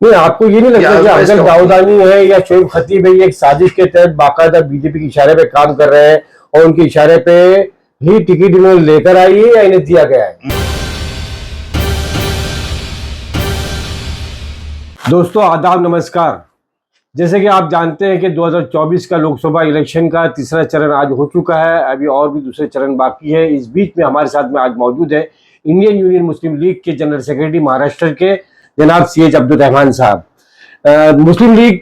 नहीं, आपको ये नहीं लगता कि अफजल दाऊदानी है या शोएब खतीब है, ये एक साजिश के तहत बाकायदा बीजेपी के इशारे पे काम कर रहे हैं और उनके इशारे पे ही टिकट इन्होंने लेकर आई है या इन्हें दिया गया है? दोस्तों आदाब, नमस्कार। जैसे कि आप जानते हैं कि 2024 का लोकसभा इलेक्शन का तीसरा चरण आज हो चुका है। अभी और भी दूसरे चरण बाकी है। इस बीच में हमारे साथ में आज मौजूद है इंडियन यूनियन मुस्लिम लीग के जनरल सेक्रेटरी महाराष्ट्र के जनाब CH अब्दुल रहमान साहब। मुस्लिम लीग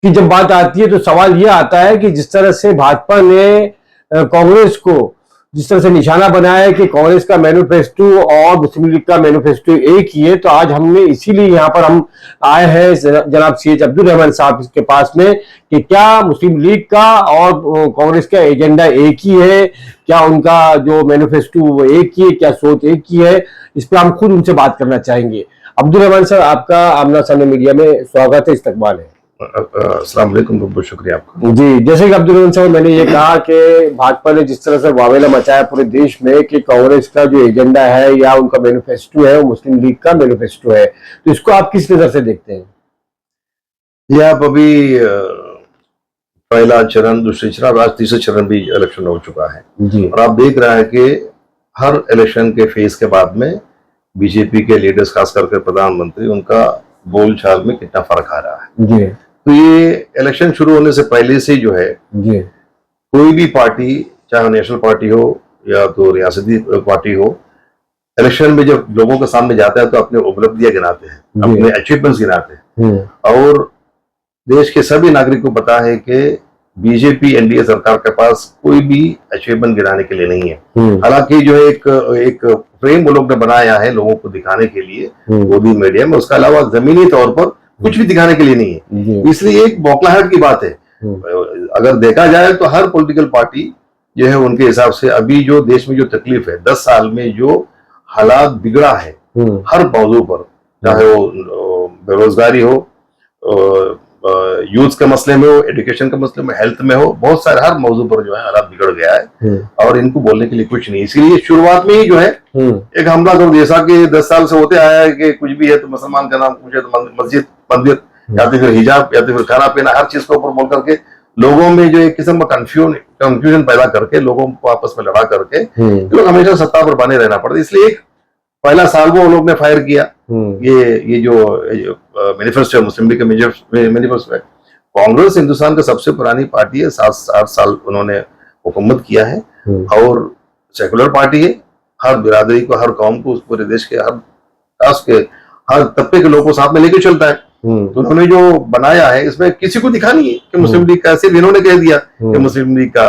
की जब बात आती है तो सवाल यह आता है कि जिस तरह से भाजपा ने कांग्रेस को जिस तरह से निशाना बनाया है कि कांग्रेस का मैनिफेस्टो और मुस्लिम लीग का मैनिफेस्टो एक ही है, तो आज हमने इसीलिए यहाँ पर हम आए हैं जनाब CH अब्दुल रहमान साहब के पास में कि क्या मुस्लिम लीग का और कांग्रेस का एजेंडा एक ही है, क्या उनका जो मैनिफेस्टो वो एक ही है, क्या सोच एक ही है। इस पर हम खुद उनसे बात करना चाहेंगे। अब्दुल रहमान साहब, आपका आमना सामने मीडिया में स्वागत है, इस्तकबाल है। अस्सलाम वालेकुम, बहुत बहुत शुक्रिया आपका। जी, जैसे कि अब्दुल रहमान साहब, मैंने ये कहा कि भाजपा ने जिस तरह से वावेला मचाया पूरे देश में कि कांग्रेस का जो एजेंडा है या उनका मैनिफेस्टो है वो मुस्लिम लीग का मैनिफेस्टो है, तो इसको आप किस नजर से देखते हैं? ये आप अभी पहला चरण, दूसरे चरण, आज तीसरा चरण भी इलेक्शन हो चुका है जी। और आप देख रहे हैं कि हर इलेक्शन के फेज के बाद में बीजेपी के लीडर्स, खास करके प्रधानमंत्री, उनका बोलचाल में कितना फर्क आ रहा है जी। तो ये इलेक्शन शुरू होने से पहले से जो है जी, कोई भी पार्टी, चाहे नेशनल पार्टी हो या तो रियासती पार्टी हो, इलेक्शन में जब लोगों के सामने जाता है तो अपने उपलब्धियां गिनाते हैं, अपने अचीवमेंट्स गिनाते हैं। और देश के सभी नागरिक को पता है कि बीजेपी एनडीए सरकार के पास कोई भी अचीवमेंट गिनाने के लिए नहीं है। हालांकि जो है एक फ्रेम वो लोग ने बनाया है लोगों को दिखाने के लिए मोदी मीडिया में, उसके अलावा जमीनी तौर पर कुछ भी दिखाने के लिए नहीं है। इसलिए एक बौखलाहट की बात है। अगर देखा जाए तो हर पॉलिटिकल पार्टी जो है उनके हिसाब से अभी जो देश में जो तकलीफ है, 10 साल में जो हालात बिगड़ा है हर मौजू पर, चाहे वो बेरोजगारी हो, यूथ के मसले में हो, एजुकेशन के मसले में, हेल्थ में हो, बहुत सारे हर मौजू पर जो है हालात बिगड़ गया है और इनको बोलने के लिए कुछ नहीं। इसीलिए शुरुआत में ही जो है एक हमला कर दिया, जैसा कि 10 साल से होते आया है कि कुछ भी है तो मुसलमान का नाम पूछे तो मस्जिद, मंदिर, या तो फिर हिजाब, या तो फिर खाना पीना, हर चीज के ऊपर बोल करके लोगों में जो एक किस्म का कंफ्यूजन पैदा करके लोगों को आपस में लड़ा करके लोग हमेशा सत्ता पर बने रहना पड़ता। इसलिए एक पहला साल वो लोग ने फायर किया। ये जो मैनिफेस्टो है, मुस्लिम लीग का मैनिफेस्टो है। कांग्रेस हिंदुस्तान का सबसे पुरानी पार्टी है, 7 साल उन्होंने हुकूमत किया है और सेकुलर पार्टी है। हर बिरादरी को, हर कौम को, पूरे देश के हर कास्ट के, हर तबके के लोगों को साथ में लेके चलता है। तो उन्होंने जो बनाया है इसमें किसी को दिखा नहीं है कि मुस्लिम लीग का, सिर्फ इन्होंने कह दिया कि मुस्लिम लीग का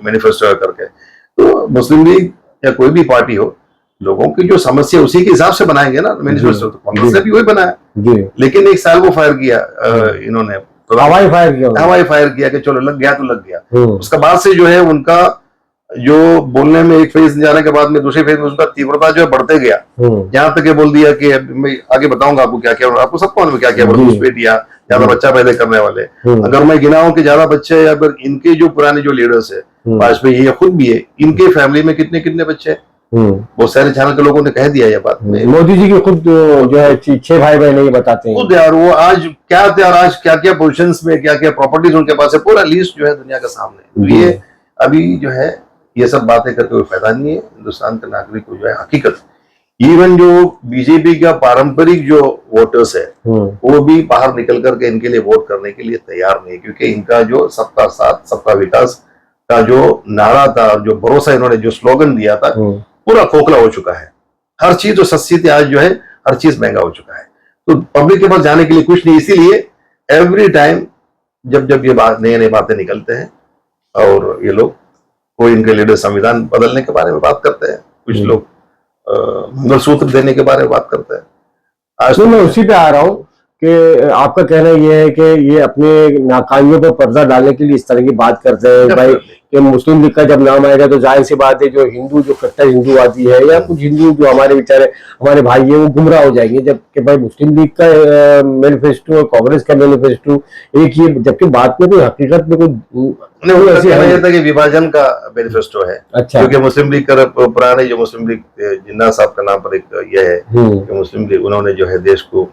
मैनिफेस्टो है करके। तो मुस्लिम लीग या कोई भी पार्टी हो, लोगों की जो समस्या उसी के हिसाब से बनाएंगे ना मैनिफेस्टो। तो कांग्रेस ने भी वही बनाया, लेकिन एक साल वो फायर किया इन्होंने, तो हवाई फायर किया कि चलो लग गया तो लग गया। उसके बाद से जो है उनका जो बोलने में एक फेज जाने के बाद में दूसरे फेज में उसका तीव्रता जो है बढ़ते गया। यहाँ तक बोल दिया कि मैं आगे बताऊंगा आपको क्या क्या, आपको सबको में क्या क्या बेटिया, ज्यादा बच्चा पैदा करने वाले। अगर मैं गिनाऊं कि ज्यादा बच्चे या फिर इनके जो पुराने जो लीडर्स है, वाजपेयी या खुद भी है, इनके फैमिली में कितने कितने बच्चे हैं, बहुत सारे चैनल के लोगों ने कह दिया ये बात। मोदी जी की खुद जो है 6 भाई बहन ये बताते हैं खुद यार, वो आज क्या पोजीशंस में क्या क्या प्रॉपर्टीज उनके पास है, पूरा लिस्ट जो है दुनिया के सामने। तो ये अभी जो है ये सब बातें करके कोई फायदा नहीं है। हिंदुस्तान के नागरिक को जो है हकीकत, इवन जो बीजेपी का पारंपरिक जो वोटर्स है वो भी बाहर निकल करके इनके लिए वोट करने के लिए तैयार नहीं, क्योंकि इनका जो सबका साथ सबका विकास का जो नारा था, जो भरोसा इन्होंने जो स्लोगन दिया था, पूरा खोखला हो चुका है। हर चीज जो सस्ती थी आज जो है हर चीज महंगा हो चुका है। तो पब्लिक के पास जाने के लिए कुछ नहीं। इसीलिए एवरी टाइम जब ये बात नए नए बातें निकलते हैं और ये लोग, कोई इनके लीडर संविधान बदलने के बारे में बात करते हैं, कुछ लोग मंगलसूत्र देने के बारे में बात करते हैं। आज तो मैं उसी पे आ रहा हूँ कि आपका कहना ये है कि ये अपने नाकामियों पर पर्दा डालने के लिए इस तरह की बात करते हैं भाई कि मुस्लिम लीग का जब नाम आएगा तो जाहिर सी बात है जो हिंदू जो कट्टर हिंदूवादी है या कुछ हिंदू जो हमारे बेचारे हमारे भाई है वो गुमराह हो जाएंगे, जबकि भाई मुस्लिम लीग का मैनिफेस्टो और कांग्रेस का मैनिफेस्टो एक ही, जबकि बात में कोई हकीकत में कोई ऐसी है था कि विभाजन का मैनिफेस्टो है। अच्छा, क्योंकि मुस्लिम लीग का पुराने जो मुस्लिम लीग जिन्ना साहब का नाम पर एक यह है कि मुस्लिम लीग उन्होंने जो है देश को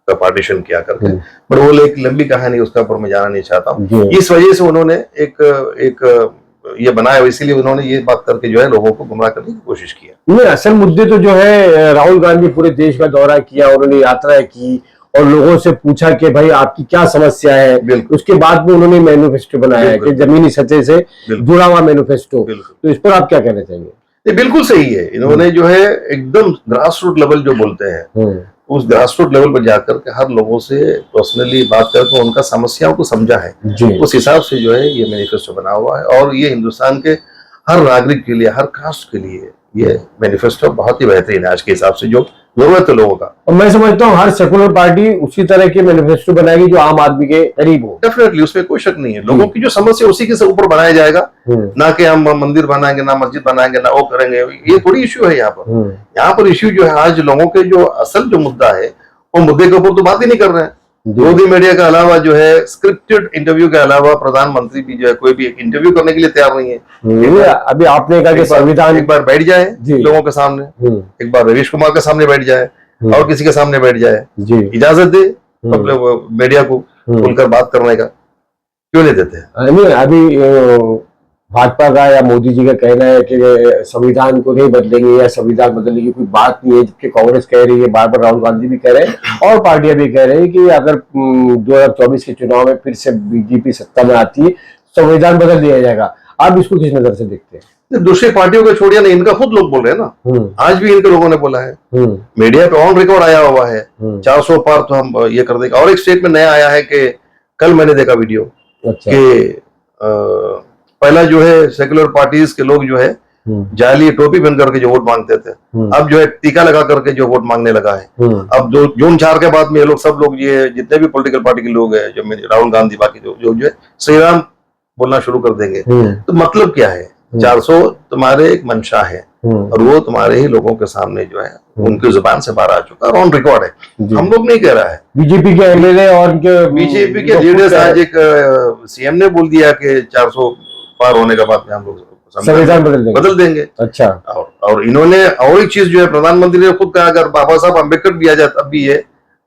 का पार्टीशन किया करके, पर वो एक लंबी कहानी, उसका ऊपर मैं जाना नहीं चाहता हूँ। इस वजह से उन्होंने एक ये बनाया, इसीलिए उन्होंने ये बात करके जो है लोगों को गुमराह करने की कोशिश किया। नहीं, असल मुद्दे तो जो है राहुल गांधी पूरे देश का दौरा किया, उन्होंने यात्राएं की और लोगों से पूछा कि भाई आपकी क्या समस्या है, उसके बाद में उन्होंने मैनिफेस्टो बनाया कि जमीनी सतह से जुड़ा हुआ मैनिफेस्टो। तो इस पर आप क्या कहना चाहेंगे? ये बिल्कुल सही है, इन्होंने जो है एकदम ग्रास रूट लेवल जो बोलते हैं उस ग्रास रूट लेवल पर जाकर के हर लोगों से पर्सनली बात करके उनका समस्याओं को समझा है। उस हिसाब से जो है ये मैनिफेस्टो बना हुआ है और ये हिंदुस्तान के हर नागरिक के लिए, हर कास्ट के लिए ये मैनिफेस्टो बहुत ही बेहतरीन है आज के हिसाब से जो जरूरत है लोगों का। और मैं समझता हूँ हर सेकुलर पार्टी उसी तरह के मैनिफेस्टो बनाएगी जो आम आदमी के करीब हो। डेफिनेटली, उसमें कोई शक नहीं है। लोगों की जो समस्या उसी के ऊपर बनाया जाएगा, ना कि हम मंदिर बनाएंगे, ना मस्जिद बनाएंगे, ना वो करेंगे, ये थोड़ी इश्यू है यहाँ पर। यहाँ पर इश्यू जो है आज लोगों के जो असल जो मुद्दा है वो मुद्दे के ऊपर तो बात ही नहीं कर रहे हैं। मोदी मीडिया के अलावा जो है स्क्रिप्टेड इंटरव्यू के अलावा प्रधानमंत्री भी जो है कोई भी इंटरव्यू करने के लिए तैयार नहीं है। अभी आपने कहा कि संविधान एक बार बैठ जाए लोगों के सामने, एक बार रवीश कुमार के सामने बैठ जाए और किसी के सामने बैठ जाए, इजाजत दे मीडिया को खुलकर बात करने का, क्यों नहीं देते? अभी भाजपा का या मोदी जी का कहना है कि संविधान को नहीं बदलेंगे या संविधान बदलने की कोई बात नहीं है, जबकि कांग्रेस कह रही है, बार बार राहुल गांधी भी कह रहे हैं और पार्टियां भी कह रही है कि अगर 2024 के चुनाव में फिर से बीजेपी सत्ता में आती है संविधान बदल दिया जाएगा। आप इसको किस नजर से देखते हैं? दूसरी पार्टियों को छोड़िए ना, इनका खुद लोग बोल रहे हैं ना, आज भी इनके लोगों ने बोला है, मीडिया पे ऑन रिकॉर्ड आया हुआ है 400 पार तो हम ये कर देंगे। और एक स्टेटमेंट नया आया है कि कल मैंने देखा वीडियो कि पहला जो है सेकुलर पार्टीज के लोग जो है जाली टोपी पहन करके जो वोट मांगते थे, अब जो है टीका लगा करके जो वोट मांगने लगा है। अब जो जून 4 के बाद में ये लोग सब लोग, ये जितने भी पॉलिटिकल पार्टी के लोग हैं, जो राहुल गांधी बाकी जो है श्री राम बोलना शुरू कर देंगे। तो मतलब क्या है, 400 तुम्हारे एक मंशा है और वो तुम्हारे ही लोगों के सामने जो है उनकी जुबान से बाहर आ चुका और ऑन रिकॉर्ड है। हम लोग नहीं कह रहा है, बीजेपी के एमएलए और बीजेपी के लीडर्स, आज एक सीएम ने बोल दिया कि 400 पार होने के बाद में हम लोग संविधान बदल देंगे। अच्छा, और इन्होंने और एक चीज जो है प्रधानमंत्री ने खुद कहा, अगर बाबा साहब अम्बेडकर भी आ जाए तब भी ये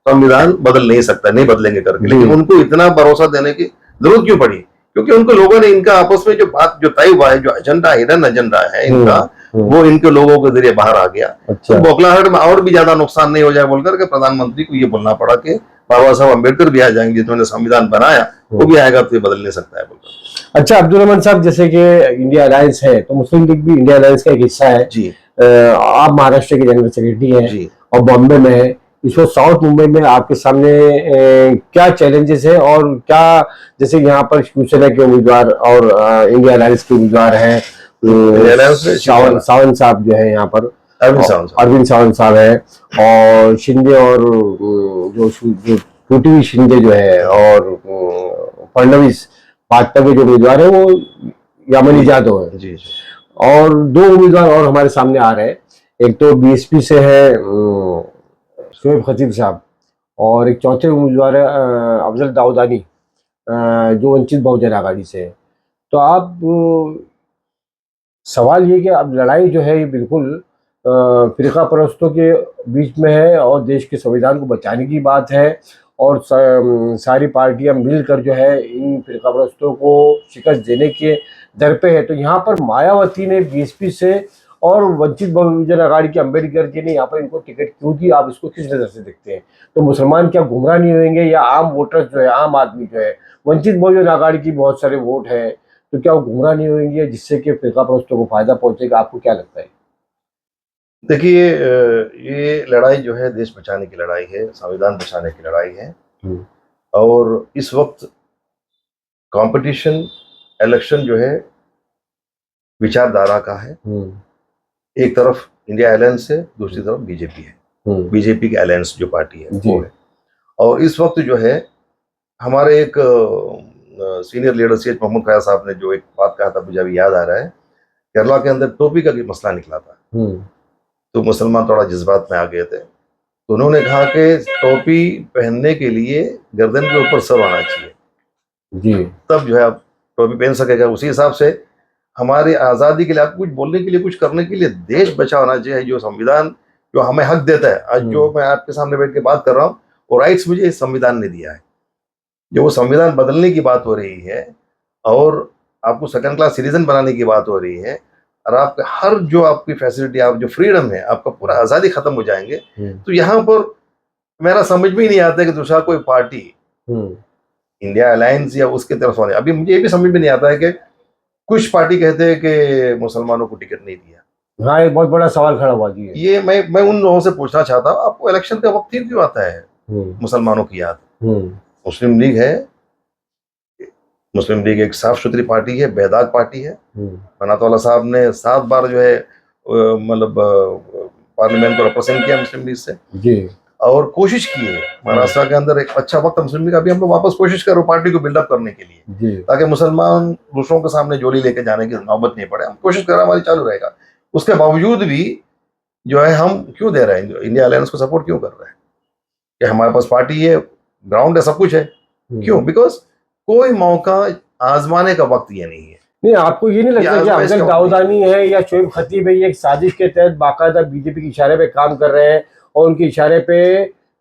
संविधान बदल नहीं सकता, नहीं बदलेंगे करके। लेकिन उनको इतना भरोसा देने की जरूरत क्यों पड़ी? क्योंकि उनको लोगों ने इनका आपस में जो बात जो तय हुआ है, जो एजेंडा हिडन एजेंडा है इनका, वो इनके लोगों के जरिए बाहर आ गया। अच्छा। तो बौखलाहट में और भी ज्यादा नुकसान नहीं हो जाए बोलकर के प्रधानमंत्री को ये बोलना पड़ा कि बाबा साहब अम्बेडकर भी आ जाएंगे, जिन्होंने संविधान बनाया वो भी आएगा तो ये बदल नहीं सकता है बोलकर। अच्छा अब्दुल रहमान साहब, जैसे कि इंडिया अलायंस है तो मुस्लिम लीग भी इंडिया अलायंस का एक हिस्सा है जी। आप महाराष्ट्र के जनरल सेक्रेटरी हैं और बॉम्बे में है, इस वक्त साउथ मुंबई में आपके सामने क्या चैलेंजेस है और क्या, जैसे यहाँ पर शिवसेना के उम्मीदवार और इंडिया अलायंस के उम्मीदवार हैं, सावंत साहब जो है यहाँ पर, अरविंद सावंत साहब है, और शिंदे और जो टूटी हुई शिंदे जो है और फडणवीस भाजपा के जो उम्मीदवार है वो यामिनी यादव है जी। और 2 उम्मीदवार और हमारे सामने आ रहे हैं, एक तो बीएसपी से है शोएब खतीब साहब और एक चौथे उम्मीदवार है अफजल दाऊदानी जो वंचित बहुजन आघाड़ी से है। तो आप सवाल ये कि अब लड़ाई जो है ये बिल्कुल फिरका परस्तों के बीच में है और देश के संविधान को बचाने की बात है और सारी पार्टियां मिलकर जो है इन फिरका परस्तों को शिकस्त देने के दर पे है। तो यहाँ पर मायावती ने बीएसपी से और वंचित बहुजन आघाड़ी के अम्बेडकर जी ने यहाँ पर इनको टिकट क्यों दी? आप इसको किस नज़र से देखते हैं? तो मुसलमान क्या गुमराह नहीं होंगे या आम वोटर्स जो है, आम आदमी जो है, वंचित बहुजन आघाड़ी की बहुत सारे वोट है, तो क्या वो गुमराह नहीं होंगे जिससे कि फिरका परस्तों को फायदा पहुंचेगा? आपको क्या लगता है? देखिए, ये लड़ाई जो है देश बचाने की लड़ाई है, संविधान बचाने की लड़ाई है। और इस वक्त कंपटीशन इलेक्शन जो है विचारधारा का है। एक तरफ इंडिया अलायंस है, दूसरी तरफ बीजेपी है, बीजेपी की अलायंस जो पार्टी है वो है। और इस वक्त जो है हमारे एक senior leader CH Mohammad Fayaz sahab ने जो एक बात कहा था, मुझे अभी याद आ रहा है, केरला के अंदर टोपी का भी मसला निकला था, तो मुसलमान थोड़ा जज्बात में आ गए थे, तो उन्होंने कहा कि टोपी पहनने के लिए गर्दन के ऊपर सर आना चाहिए जी, तब जो है आप टोपी पहन सकेगा। उसी हिसाब से हमारी आज़ादी के लिए, आपको कुछ बोलने के लिए, कुछ करने के लिए देश बचा होना चाहिए। जो संविधान जो हमें हक देता है, आज जो मैं आपके सामने बैठ के बात कर रहा हूँ, वो राइट्स मुझे इस संविधान ने दिया है। जो वो संविधान बदलने की बात हो रही है और आपको सेकंड क्लास सिटीजन बनाने की बात हो रही है, और आपका हर जो आपकी फैसिलिटी, आप जो फ्रीडम है, आपका पूरा आज़ादी खत्म हो जाएंगे, तो यहाँ पर मेरा समझ में ही नहीं आता है कि दूसरा कोई पार्टी इंडिया अलायंस या उसके तरफ होने। अभी मुझे ये भी समझ में नहीं आता है कि कुछ पार्टी कहते हैं कि मुसलमानों को टिकट नहीं दिया। हाँ, एक बहुत बड़ा सवाल खड़ा हुआ जी। ये मैं उन लोगों से पूछना चाहता हूँ, आपको इलेक्शन का वक्त ही क्यों आता है मुसलमानों की याद? मुस्लिम लीग है, मुस्लिम लीग एक साफ सुथरी पार्टी है, बेदाग पार्टी है। बनात वाला साहब ने 7 बार जो है मतलब पार्लियामेंट को रिप्रेजेंट किया मुस्लिम लीग से जी, और कोशिश की है महाराष्ट्र के अंदर एक अच्छा वक्त मुस्लिम लीग। अभी हम लोग वापस कोशिश कर रहे पार्टी को बिल्डअप करने के लिए, ताकि मुसलमान दूसरों के सामने जोली लेके जाने की नौबत नहीं पड़े। हम कोशिश कर रहे हैं, हमारी चालू रहेगा। उसके बावजूद भी जो है हम क्यों दे रहे हैं, इंडिया अलायंस को सपोर्ट क्यों कर रहे हैं? कि हमारे पास पार्टी है, ग्राउंड है, सब कुछ है, क्यों? बिकॉज कोई मौका आजमाने का वक्त ये नहीं है। नहीं, आपको ये नहीं लगता कि अफजल दाऊदानी है या शोएब खतीब है, ये एक साजिश के तहत बाकायदा बीजेपी के इशारे पे काम कर रहे हैं और उनके इशारे पे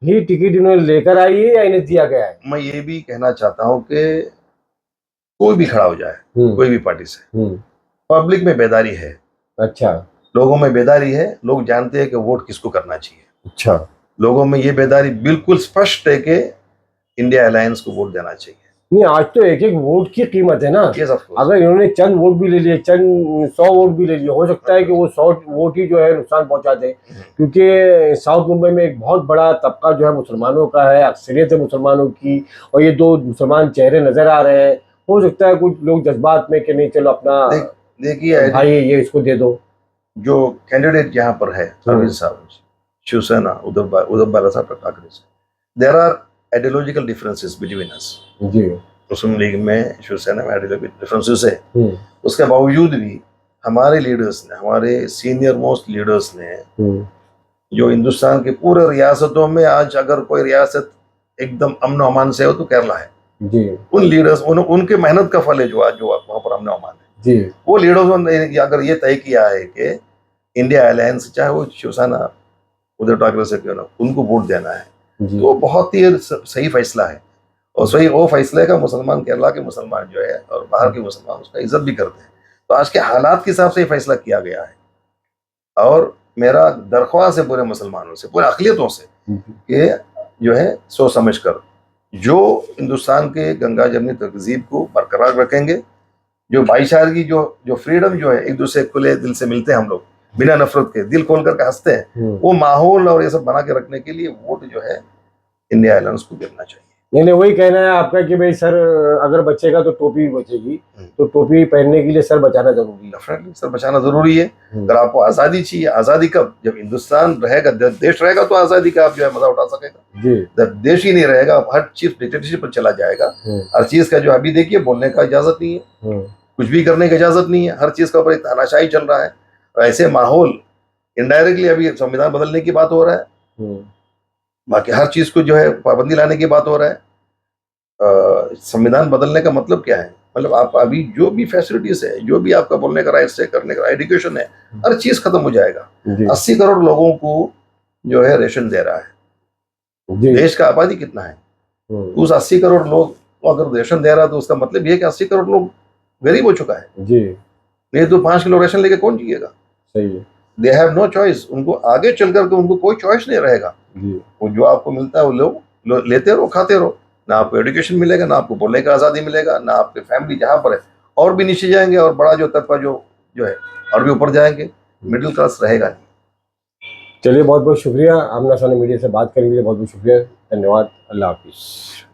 ही टिकट इन्होंने लेकर आई है या इन्हें दिया गया है? मैं ये भी कहना चाहता हूँ कि कोई भी खड़ा हो जाए, कोई भी पार्टी से, पब्लिक में बेदारी है। अच्छा, लोगों में बेदारी है, लोग जानते हैं कि वोट किसको करना चाहिए। अच्छा, लोगों में ये बेदारी बिल्कुल स्पष्ट है कि इंडिया अलायंस को वोट देना चाहिए। नहीं, आज तो एक एक वोट की कीमत है ना। अगर इन्होंने चंद वोट भी ले लिए, चंद 100 वोट भी ले लिए, हो सकता है कि वो 100 वोट ही जो है नुकसान पहुंचा दे, क्योंकि साउथ मुंबई में एक बहुत बड़ा तबका जो है मुसलमानों का है, अक्सरियत है मुसलमानों की, और ये 2 मुसलमान चेहरे नजर आ रहे हैं। हो सकता है कुछ लोग जज्बात में कि नहीं चलो अपना देखिए भाई ये इसको दे दो। जो कैंडिडेट यहाँ पर है अरविंद साहब, शिवसेना, उद्धव बालासाहेब ठाकरे से, there are ideological differences between us ji. Muslim League में, शिवसेना में आइडियोलॉजिकल डिफरेंसेस है। उसके बावजूद भी हमारे लीडर्स ने, हमारे सीनियर मोस्ट लीडर्स ने, जो हिंदुस्तान के पूरे रियासतों में आज अगर कोई रियासत एकदम अमन अमान से हो तो केरला है जी। उन लीडर्स, उनके मेहनत का फल है जो आज जो वहां पर अमन अमान है जी। वो लीडर्स ने अगर ये तय किया है कि इंडिया अलायंस, चाहे वो शिवसेना उद्धव ठाकरे से क्यों ना, उनको वोट देना है, तो बहुत ही सही फैसला है। और सही वो फैसले का मुसलमान, केरला के मुसलमान जो है और बाहर के मुसलमान उसका इज्जत भी करते हैं। तो आज के हालात के हिसाब से ये फैसला किया गया है, और मेरा दरख्वास्त है पूरे मुसलमानों से, पूरे अक़लियतों से, कि जो है सोच समझ कर जो हिंदुस्तान के गंगा जमनी तहजीब को बरकरार रखेंगे, जो भाईचारगी, जो फ्रीडम जो है, एक दूसरे खुले दिल से मिलते हैं हम लोग बिना नफरत के, दिल खोल करके हंसते हैं, वो माहौल और ये सब बना के रखने के लिए वोट जो है इंडिया अलायंस को देना चाहिए। यानी वही कहना है आपका कि भाई सर अगर बचेगा तो टोपी बचेगी, तो टोपी पहनने के लिए सर बचाना जरूरी है। डेफिनेटली सर बचाना जरूरी है। अगर आपको आजादी चाहिए, आजादी कब? जब हिंदुस्तान रहेगा, देश रहेगा, तो आजादी का आप जो है मजा उठा सकेगा जी। जब देश ही नहीं रहेगा, हर चीज डिक्टेटरशिप पर चला जाएगा। हर चीज का जो अभी देखिए, बोलने का इजाजत नहीं है, कुछ भी करने की इजाजत नहीं है, हर चीज का ऊपर एक तानाशाही चल रहा है। ऐसे माहौल इनडायरेक्टली अभी संविधान बदलने की बात हो रहा है, बाकी हर चीज को जो है पाबंदी लाने की बात हो रहा है। संविधान बदलने का मतलब क्या है? मतलब आप अभी जो भी फैसिलिटीज है, जो भी आपका बोलने का राइट है, करने का एजुकेशन है, हर चीज खत्म हो जाएगा। 80 करोड़ लोगों को जो है रेशन दे रहा है। देश का आबादी कितना है? उस 80 करोड़ लोग को अगर रेशन दे रहा है, तो उसका मतलब ये है कि 80 करोड़ लोग गरीब हो चुका है जी। नहीं तो 5 किलो रेशन लेके कौन जिएगा? सही है। They have no choice. उनको आगे चल करके उनको कोई चॉइस नहीं रहेगा जी। वो जो आपको मिलता है वो लोग लेते रहो, खाते रहो। ना आपको एजुकेशन मिलेगा, ना आपको बोलने का आज़ादी मिलेगा, ना आपके फैमिली जहाँ पर है और भी नीचे जाएंगे, और बड़ा जो तबका जो है और भी ऊपर जाएंगे, मिडिल क्लास रहेगा नहीं। चलिए, बहुत बहुत शुक्रिया, आमना सामने मीडिया से बात करने के लिए बहुत बहुत शुक्रिया, धन्यवाद, अल्लाह हाफिज़।